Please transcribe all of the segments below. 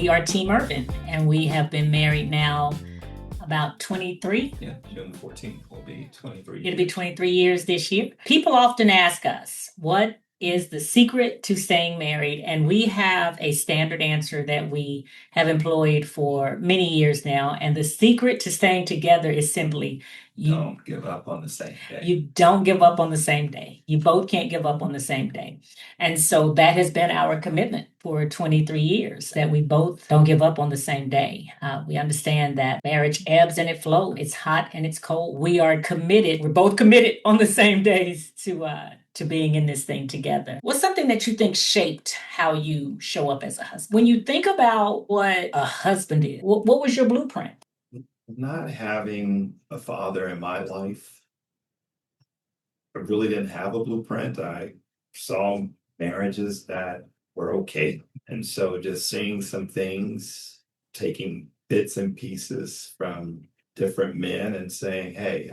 We are Team Urban, and we have been married now about 23. Yeah, June 14th will be 23. It'll be 23 years this year. People often ask us, what is the secret to staying married? And we have a standard answer that we have employed for many years now. And the secret to staying together is simply Don't give up on the same day. you don't give up on the same day. You both can't give up on the same day. And so that has been our commitment for 23 years, that we both don't give up on the same day. We understand that marriage ebbs and it flows. It's hot and it's cold. We are committed. We're both committed on the same days to being in this thing together. What's something that you think shaped how you show up as a husband? When you think about what a husband is, what was your blueprint? Not having a father in my life, I really didn't have a blueprint. I saw marriages that were okay. And so just seeing some things, taking bits and pieces from different men and saying, hey,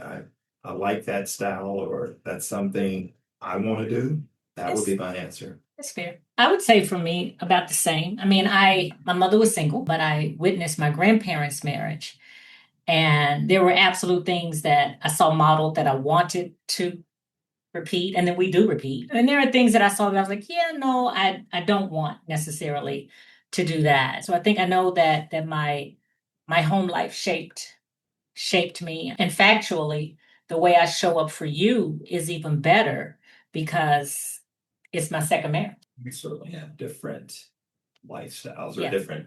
I like that style, or that's something I want to do. That would be my answer. That's fair. I would say for me about the same. I mean, my mother was single, but I witnessed my grandparents' marriage. And there were absolute things that I saw modeled that I wanted to repeat. And then we do repeat. And there are things that I saw that I was like, yeah, no, I don't want necessarily to do that. So I think I know that my home life shaped me. And factually, the way I show up for you is even better because it's my second marriage. We certainly have different lifestyles or Yeah.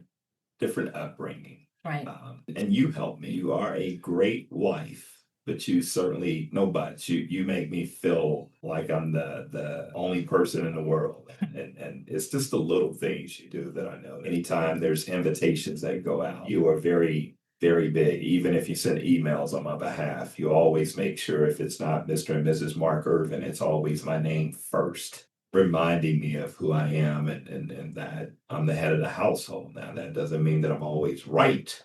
different upbringing. Right. And you help me. You are a great wife, but you certainly you make me feel like I'm the only person in the world. And it's just the little things you do that I know. Anytime there's invitations that go out, you are very, very big. Even if you send emails on my behalf, you always make sure if it's not Mr. and Mrs. Mark Irvin, it's always my name first, reminding me of who I am and that I'm the head of the household. Now, that doesn't mean that I'm always right.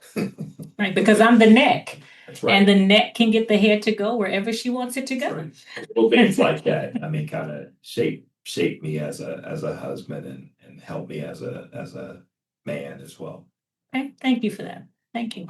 Right, because I'm the neck. That's right. And the neck can get the head to go wherever she wants it to go. Right. Little things like that. I mean, kind of shape me as a husband and help me as a man as well. Okay, thank you for that. Thank you.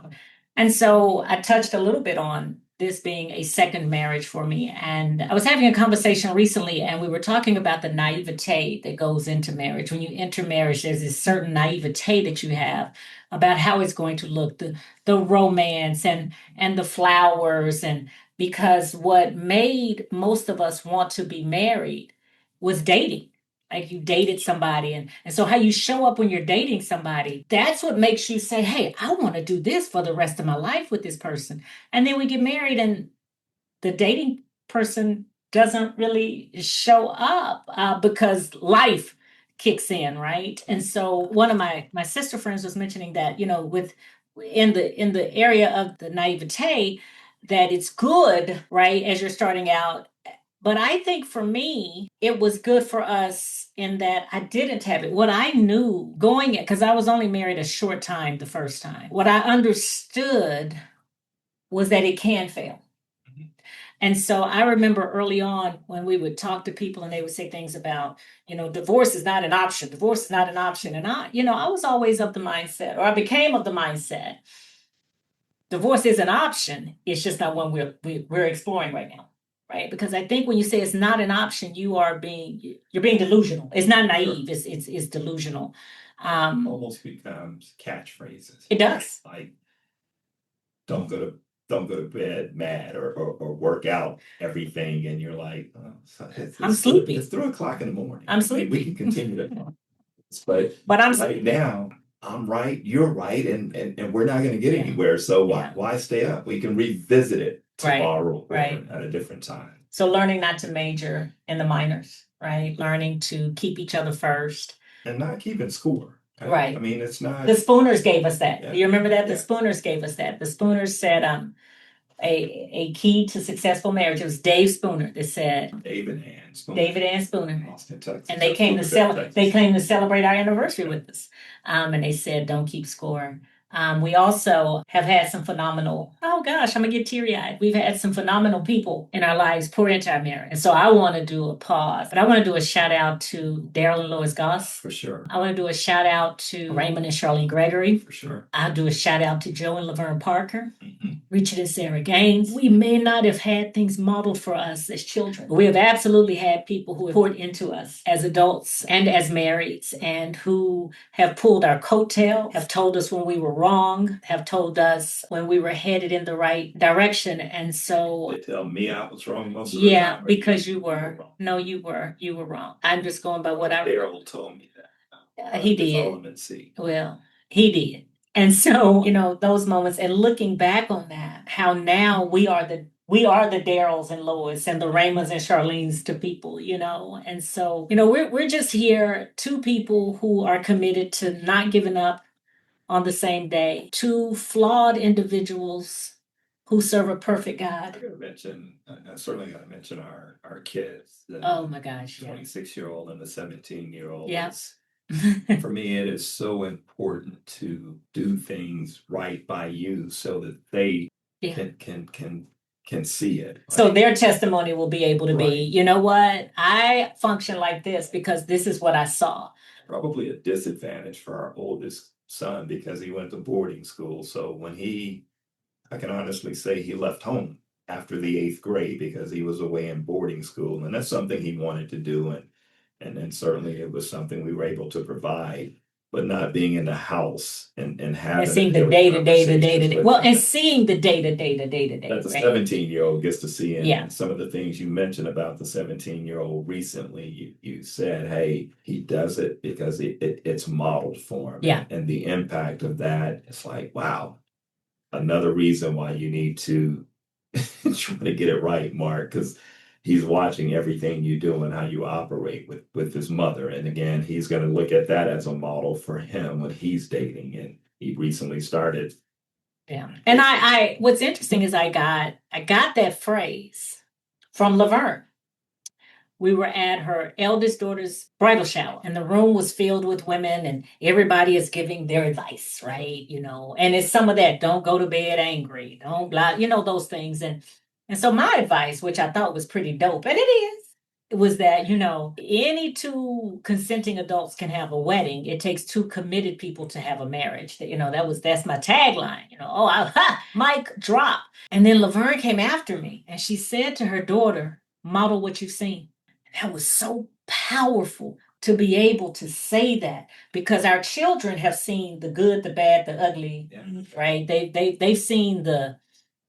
And so I touched a little bit on this being a second marriage for me. And I was having a conversation recently, and we were talking about the naivete that goes into marriage. When you enter marriage, there's this certain naivete that you have about how it's going to look, the romance and the flowers. And because what made most of us want to be married was dating. Like you dated somebody, and so how you show up when you're dating somebody, that's what makes you say, hey, I want to do this for the rest of my life with this person. And then we get married and the dating person doesn't really show up because life kicks in, right? And so one of my sister friends was mentioning that, with in the area of the naivete, that it's good, right, as you're starting out. But I think for me, it was good for us in that I didn't have it. What I knew going in, because I was only married a short time the first time, what I understood was that it can fail. Mhm. And so I remember early on when we would talk to people and they would say things about, divorce is not an option. Divorce is not an option. And I was always of the mindset, or I became of the mindset, divorce is an option. It's just not one we're exploring right now. Right? Because I think when you say it's not an option, you're being delusional. It's not naive. It's delusional. Almost becomes catchphrases. It does. Like don't go to bed mad or work out everything, and you're like, I'm sleepy. It's 3:00 in the morning. I'm sleepy. We can continue to talk. But I'm right now. I'm right, you're right, and we're not going to get anywhere. So why stay up? We can revisit it tomorrow or at a different time. So learning not to major in the minors, right? Learning to keep each other first. And not keeping score. Right. I mean, it's not. The Spooners gave us that. Yeah. You remember that? The Yeah. Spooners gave us that. The Spooners said a key to successful marriage. It was Dave Spooner that said. David Ann Spooner. Austin, Texas. And they came to celebrate our anniversary with us. And they said, don't keep score. We also have had some phenomenal, oh gosh, I'm gonna get teary eyed. We've had some phenomenal people in our lives pour into our marriage. And so I want to do a pause, but I want to do a shout out to Daryl and Lois Goss. For sure. I want to do a shout out to Raymond and Charlene Gregory. For sure. I'll do a shout out to Joe and Laverne Parker. Mm-hmm. Richard and Sarah Gaines. We may not have had things modeled for us as children, but we have absolutely had people who have poured into us as adults and as marrieds, and who have pulled our coattail, have told us when we were wrong, have told us when we were headed in the right direction. And so They tell me I was wrong most of the time. yeah, because you were. No, you were wrong. I'm just going by what I Daryl told me that. he It's did. Element C. Well, he did. And so, those moments and looking back on that, how now we are the Daryls and Lois and the Raymonds and Charlene's to people, And so, we're just here, two people who are committed to not giving up on the same day, two flawed individuals who serve a perfect God. I certainly got to mention our kids. Oh my gosh. The 26-year-old and the 17-year-old. Yes. For me, it is so important to do things right by you so that they can see it. So their testimony will be able to be, Right. you know what? I function like this because this is what I saw. Probably a disadvantage for our oldest son because he went to boarding school. So when I can honestly say he left home after the 8th grade because he was away in boarding school. And that's something he wanted to do. And then certainly it was something we were able to provide, but not being in the house and having And seeing the day to day. Well, and seeing the day to day. That the 17-year-old gets to see. And Yeah. some of the things you mentioned about the 17-year-old recently, you said, hey, he does it because it's modeled for him. Yeah. And the impact of that, it's like, wow, another reason why you need to try to get it right, Mark, because he's watching everything you do and how you operate with his mother. And again, he's going to look at that as a model for him when he's dating. And he recently started. Yeah. And I what's interesting is I got that phrase from Laverne. We were at her eldest daughter's bridal shower, and the room was filled with women, and everybody is giving their advice, right? And it's some of that, don't go to bed angry, don't blah, those things. And so my advice, which I thought was pretty dope, and it was that, any two consenting adults can have a wedding. It takes two committed people to have a marriage. That's my tagline, mic drop. And then Laverne came after me and she said to her daughter, model what you've seen. That was so powerful to be able to say that, because our children have seen the good, the bad, the ugly, right? They've seen the,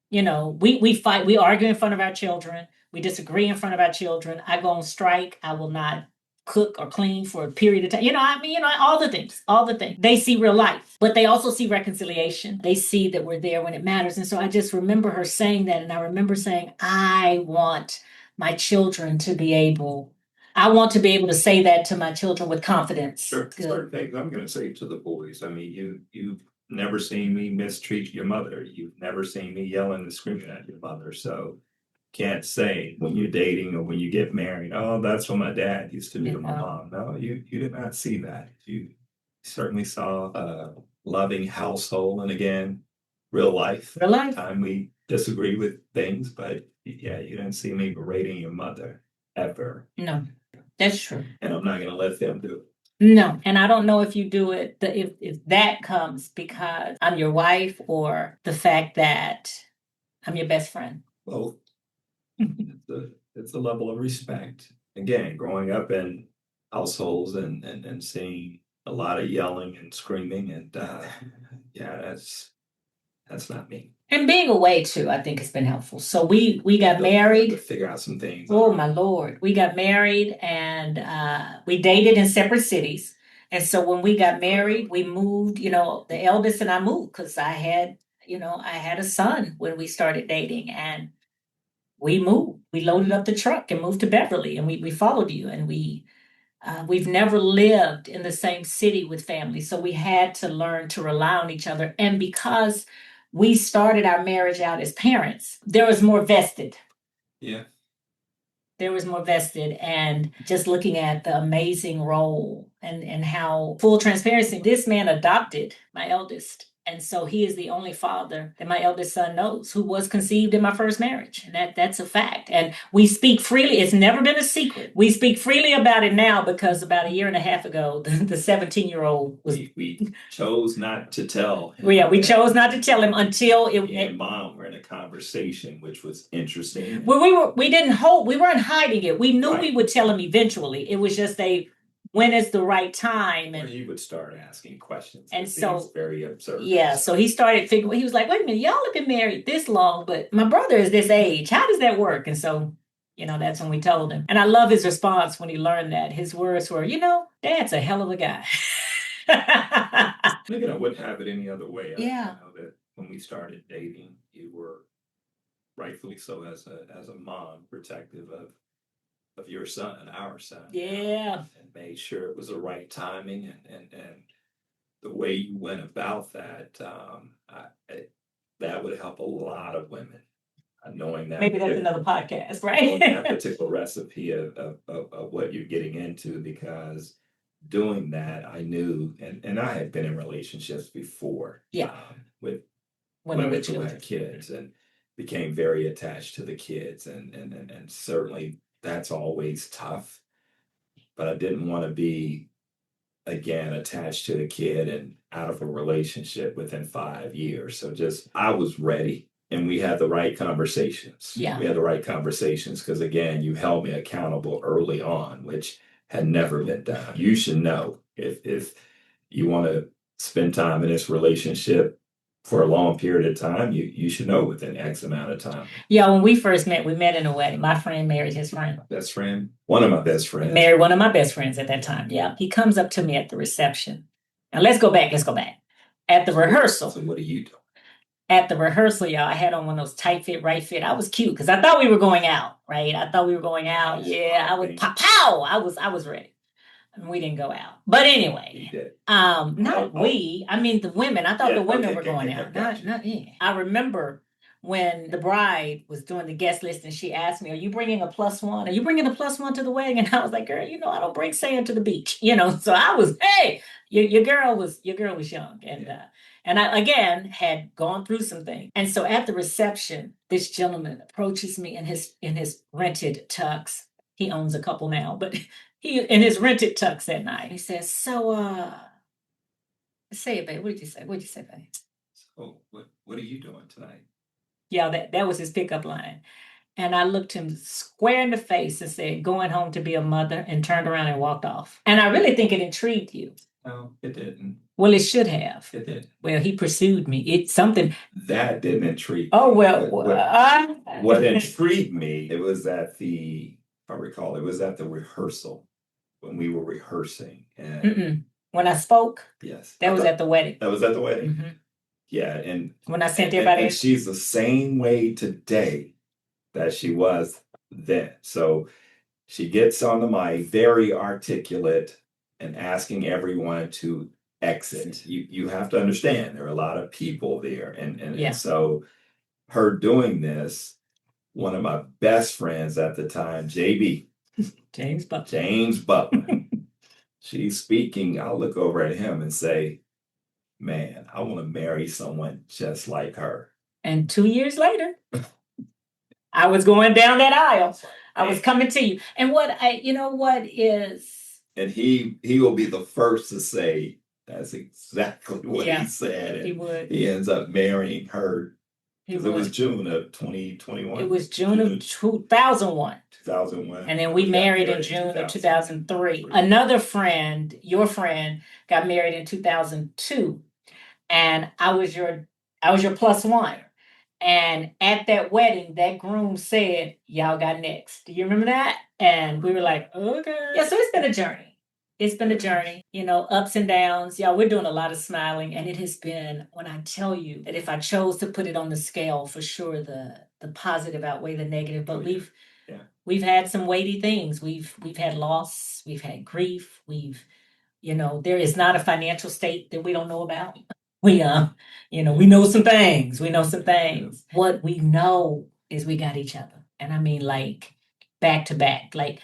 we fight, we argue in front of our children, we disagree in front of our children. I go on strike. I will not cook or clean for a period of time. All the things. They see real life, but they also see reconciliation. They see that we're there when it matters. And so I just remember her saying that, and I remember saying, I want my children to be able to say that to my children with confidence. Sure. Certain things I'm going to say to the boys. I mean, you've never seen me mistreat your mother. You've never seen me yelling and screaming at your mother. So can't say when you're dating or when you get married, oh, that's what my dad used to do to my mom. No, you did not see that. You certainly saw a loving household. And again, real life. Time we disagree with things, but yeah, you didn't see me berating your mother ever. No, that's true. And I'm not going to let them do it. No, and I don't know if you do it, if that comes because I'm your wife or the fact that I'm your best friend. Both. It's a level of respect. Again, growing up in households and seeing a lot of yelling and screaming, and yeah, that's not me. And being away too, I think has been helpful. So we got married. To figure out some things. Oh my Lord. We got married and we dated in separate cities. And so when we got married, we moved, the eldest and I moved because I had a son when we started dating, and we moved. We loaded up the truck and moved to Beverly, and we followed you, and we've never lived in the same city with family. So we had to learn to rely on each other. And because we started our marriage out as parents, there was more vested. Yeah. There was more vested, and just looking at the amazing role and how, full transparency, this man adopted my eldest. And so he is the only father that my eldest son knows who was conceived in my first marriage. And that's a fact. And we speak freely. It's never been a secret. We speak freely about it now because about a year and a half ago, the 17-year-old was. We chose not to tell him. Well, yeah, we chose not to tell him until it. Me and Mom were in a conversation, which was interesting. Well, we didn't hope, we weren't hiding it. We knew Right. we would tell him eventually. It was just when is the right time, When and he would start asking questions, And it so- seems very absurd. yeah, so he started figuring. He was like, "Wait a minute, y'all have been married this long, but my brother is this age. How does that work?" And so, that's when we told him. And I love his response when he learned that. His words were, "Dad's a hell of a guy." I wouldn't have it any other way. Yeah. I know that when we started dating, you were rightfully so as a mom protective of your son, our son. Yeah. And made sure it was the right timing and the way you went about that, that would help a lot of women. Knowing that Maybe that's another podcast, knowing that right? particular recipe of what you're getting into, because doing that I knew, and I had been in relationships before, Yeah. with Women women with who children. had kids and became very attached to the kids, and certainly that's always tough, but I didn't want to be again attached to the kid and out of a relationship within 5 years. So I was ready, and we had the right conversations. Yeah. We had the right conversations because again, you held me accountable early on, which had never been done. You should know if you want to spend time in this relationship for a long period of time, you should know within X amount of time. Yeah, when we first met, we met in a wedding. My friend married his friend. Best friend, one of my best friends. Married one of my best friends at that time. Yeah. He comes up to me at the reception. Now let's go back. At the rehearsal. So what are you doing? At the rehearsal, y'all, I had on one of those tight fit, right fit. I was cute because I thought we were going out, right? I thought we were going out. Yeah, I was pow. I was ready. And we didn't go out. But You anyway, did. not we. I mean the women. I thought Yeah, the women okay, were going okay, out. gotcha. Not yeah. I remember when the bride was doing the guest list and she asked me, "Are you bringing a +1? Are you bringing a +1 to the wedding?" And I was like, "Girl, I don't bring sand to the beach." So I was, hey, your girl was young, and I again had gone through some things. And so at the reception, this gentleman approaches me in his rented tux. He owns a couple now, but he in his rented tux that night. He says, "So say it, babe. What did you say? What'd you say, babe?" So what are you doing tonight? Yeah, that was his pickup line. And I looked him square in the face and said, "Going home to be a mother," and turned around and walked off. And I really think it intrigued you. No, it didn't. Well, it should have. It didn't. Well, he pursued me. It's something. That didn't intrigue Oh, me. well. What intrigued me, it was if I recall, it was at the rehearsal when we were rehearsing. And Mm-mm. When I spoke, yes, that was at the wedding. that was at the wedding. Mhm. Yeah, and When I sent and everybody. she's the same way today that she was then. So she gets on the mic, very articulate, and asking everyone to exit. You have to understand there are a lot of people there, Yeah. and so her doing this, one of my best friends at the time, JB, James Butler. James Butler, she's speaking. I'll look over at him and say, "Man, I want to marry someone just like her." And 2 years later, I was going down that aisle. I was coming to you. And what is. And he will be the first to say that's exactly what Yeah, he said. he And would. he ends up marrying her. He 'Cause it was would. June of 2021. It was June of 2001. 2001. And then we got married in June of 2003. Another friend, your friend, got married in 2002. And I was your +1. And at that wedding, that groom said, "Y'all got next." Do you remember that? And we were like, "Okay." Yeah, so it's been a journey. It's been a journey, ups and downs. Y'all, we're doing a lot of smiling. And it has been, when I tell you that if I chose to put it on the scale, for sure the positive outweigh the negative. But we've had some weighty things. We've had loss, we've had grief, there is not a financial state that we don't know about. We we know some things. What we know is we got each other. And I mean like back to back, like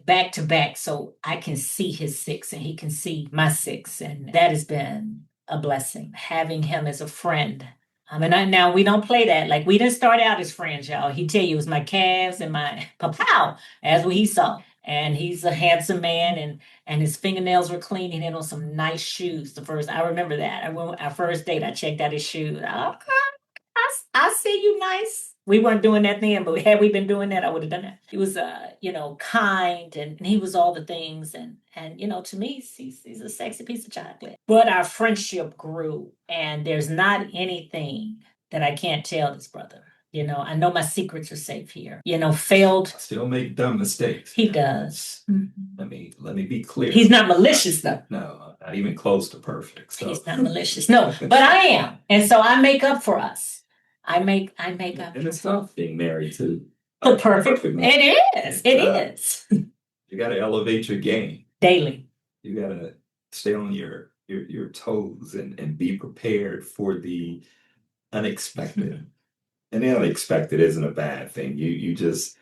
back to back. So I can see his 6 and he can see my 6. And that has been a blessing having him as a friend. Now we don't play that. Like we didn't start out as friends, y'all. He tell you it was my calves and my pow. That's what he saw. And he's a handsome man, and his fingernails were clean. He had on some nice shoes. I remember that. I went our first date. I checked out his shoes. Okay, I see you nice. We weren't doing that then, but had we been doing that, I would have done that. He was, kind, and he was all the things, and to me, he's a sexy piece of chocolate. But our friendship grew, and there's not anything that I can't tell this brother. I know my secrets are safe here. Failed. I still make dumb mistakes. He does. Let me be clear. He's not malicious though. No, not even close to perfect. So. He's not malicious. No, but I am, and so I make up for us. I make up. And it's tough being married to the perfect. It is. It is. You got to elevate your game daily. You got to stay on your toes and be prepared for the unexpected. And the unexpected isn't a bad thing. You just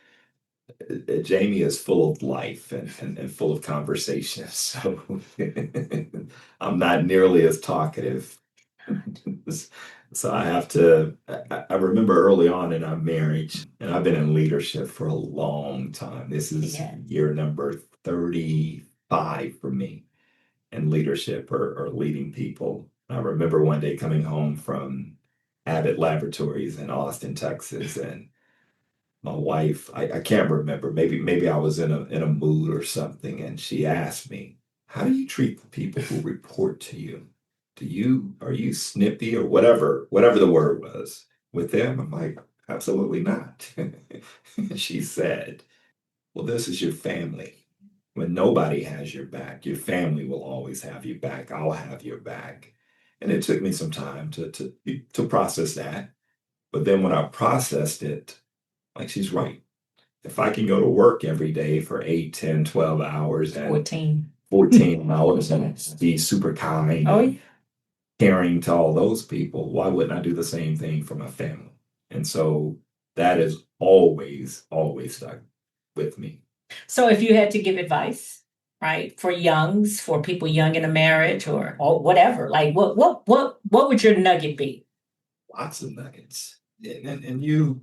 Jamie is full of life and full of conversation. So I'm not nearly as talkative. So I remember early on in our marriage, and I've been in leadership for a long time. This is year number 35 for me in leadership or leading people. I remember one day coming home from Abbott Laboratories in Austin, Texas, and my wife, I can't remember, maybe I was in a mood or something, and she asked me, "How do you treat the people who report to you? Are you snippy or whatever the word was with them?" I'm like, "Absolutely not." She said, "Well, this is your family. When nobody has your back, your family will always have your back. I'll have your back." And it took me some time to process that. But then when I processed it, like, she's right. If I can go to work every day for 8, 10, 12 hours and 14 hours and be super kind, caring to all those people, why wouldn't I do the same thing for my family? And so that is always stuck with me. So if you had to give advice, right, for people young in a marriage or whatever, like what would your nugget be? Lots of nuggets. And you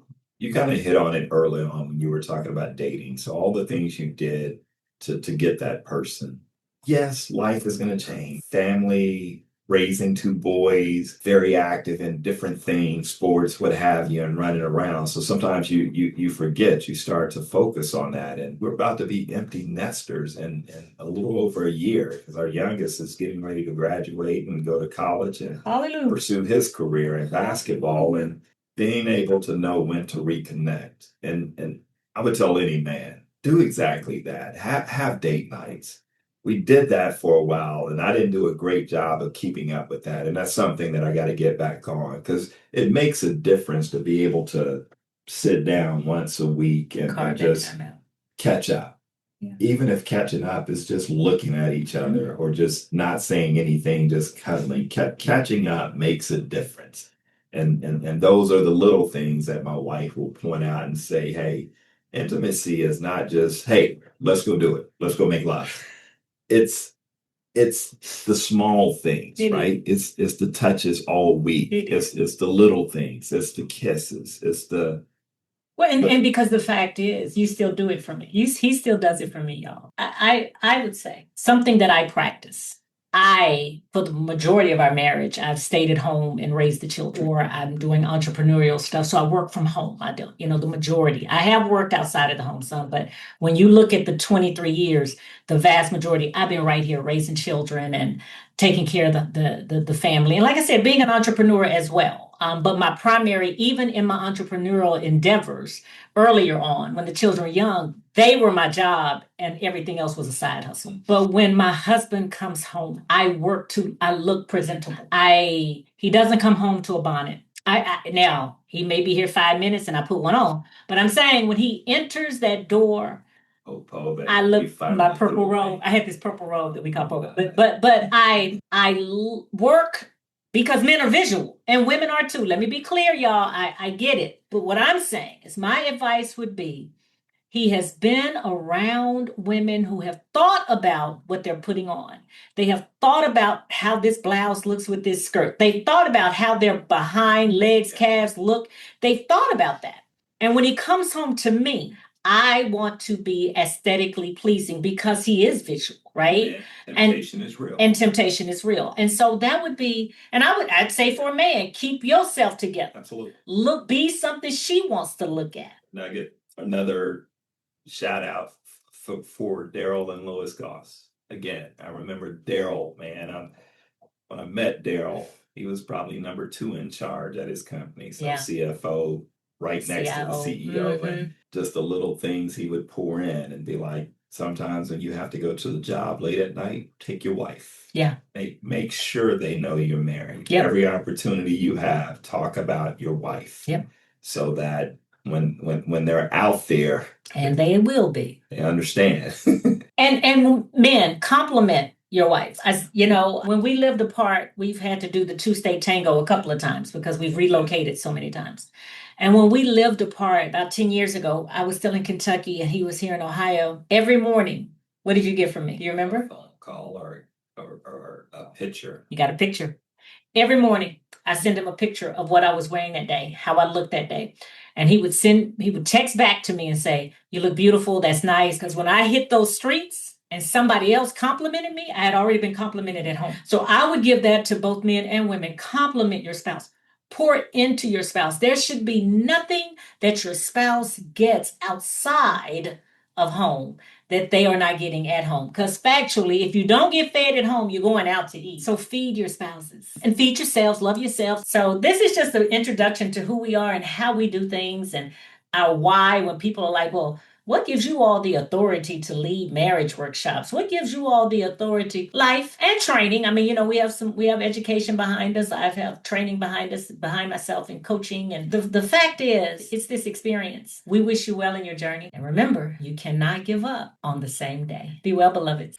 kind of hit on it early on when you were talking about dating. So all the things you did to get that person. Yes, life is going to change. Family, raising 2 boys, very active in different things, sports, what have you, and running around. So sometimes you forget, you start to focus on that. And we're about to be empty nesters in a little over a year because our youngest is getting ready to graduate and go to college and pursue his career in basketball, and being able to know when to reconnect. And I would tell any man, do exactly that. Have date nights. We did that for a while, and I didn't do a great job of keeping up with that. And that's something that I got to get back on because it makes a difference to be able to sit down once a week and just catch up. Yeah. Even if catching up is just looking at each other or just not saying anything, just cuddling. Catching up makes a difference. And those are the little things that my wife will point out and say, "Hey, intimacy is not just, hey, let's go do it. Let's go make love." It's the small things, right? It's the touches all week. It's the little things. It's the kisses. It's the and because the fact is, you still do it for me. He still does it for me, y'all. I would say something that I practice. For the majority of our marriage, I've stayed at home and raised the children, or I'm doing entrepreneurial stuff. So I work from home. I don't, the majority. I have worked outside of the home some, but when you look at the 23 years, the vast majority, I've been right here raising children and taking care of the family. And like I said, being an entrepreneur as well. But my primary, even in my entrepreneurial endeavors earlier on, when the children were young, they were my job and everything else was a side hustle. But when my husband comes home, I look presentable. He doesn't come home to a bonnet. Now, he may be here 5 minutes and I put one on, but I'm saying when he enters that door, I look my purple robe. I have this purple robe that we call purple, but I work because men are visual and women are too. Let me be clear, y'all. I get it. But what I'm saying is my advice would be He has been around women who have thought about what they're putting on. They have thought about how this blouse looks with this skirt. They've thought about how their behind legs, calves look. They've thought about that. And when he comes home to me, I want to be aesthetically pleasing because he is visual, right? And temptation is real. And temptation is real. And so that would be, and I'd say for a man, keep yourself together. Absolutely. Be something she wants to look at. Nugget, another shout out for Daryl and Lois Goss. Again, I remember Daryl, man. When I met Daryl, he was probably number 2 in charge at his company. So CFO, right next to the CEO, and just the little things he would pour in and be like, sometimes when you have to go to the job late at night, take your wife. Yeah. Make sure they know you're married. Yep. Every opportunity you have, talk about your wife. Yep. So that when they're out there, and they will be, they understand. and men, compliment your wife. When we lived apart, we've had to do the 2-state tango a couple of times because we've relocated so many times. And when we lived apart about 10 years ago, I was still in Kentucky and he was here in Ohio. Every morning, what did you get from me? Do you remember? A phone call or a picture. You got a picture. Every morning, I send him a picture of what I was wearing that day, how I looked that day. And he would text back to me and say, "You look beautiful. That's nice." Because when I hit those streets and somebody else complimented me, I had already been complimented at home. So I would give that to both men and women. Compliment your spouse. Pour into your spouse. There should be nothing that your spouse gets outside of home that they are not getting at home. Because factually, if you don't get fed at home, you're going out to eat. So feed your spouses and feed yourselves, love yourself. So this is just an introduction to who we are and how we do things and our why. When people are like, well, what gives you all the authority to lead marriage workshops? What gives you all the authority? Life and training. I mean, we have education behind us. I have training behind us, behind myself in coaching. And the fact is, it's this experience. We wish you well in your journey. And remember, you cannot give up on the same day. Be well, beloveds.